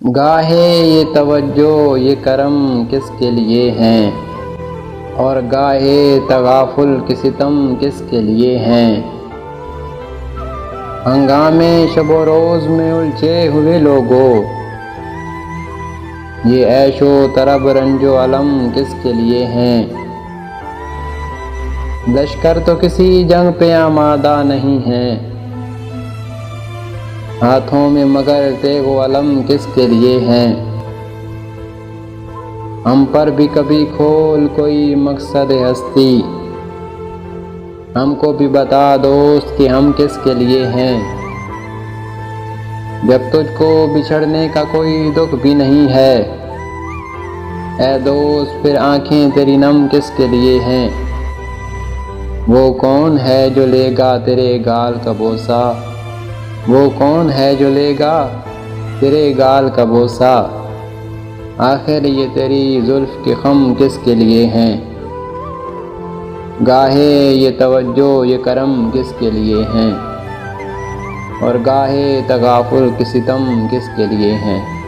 गाहे ये तवज्जो ये करम किसके लिए हैं, और गाहे तगाफुल के सितम किसके लिए हैं। हंगामे शबो रोज़ में उलझे हुए लोगों, ये ऐशो तरब रंजो अलम किसके लिए हैं। लश्कर तो किसी जंग पे आमादा नहीं है, हाथों में मगर तेगो अलम किसके लिए हैं। हम पर भी कभी खोल कोई मकसद हस्ती, हमको भी बता दोस्त कि हम किसके लिए हैं। जब तुझको बिछड़ने का कोई दुख भी नहीं है, ऐ दोस्त फिर आंखें तेरी नम किसके लिए हैं। वो कौन है जो लेगा तेरे गाल का बोसा, वो कौन है जो लेगा तेरे गाल का बोसा। आखिर ये तेरी जुल्फ के खम किसके लिए हैं, गाहे ये तवज्जो ये करम किसके लिए हैं, और गाहे तगाफुल के सितम किसके लिए हैं।